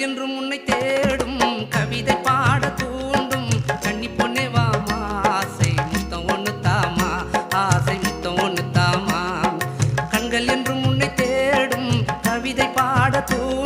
என்றும் உன்னை தேடும் கவிதை பாட தூண்டும் கன்னி பொண்ணே வாமா ஆசை முத்தம் ஒண்ணு தாமா ஆசை முத்தம் ஒண்ணு தாமா கண்கள் என்றும் உன்னை தேடும் கவிதை பாட தூண்டும்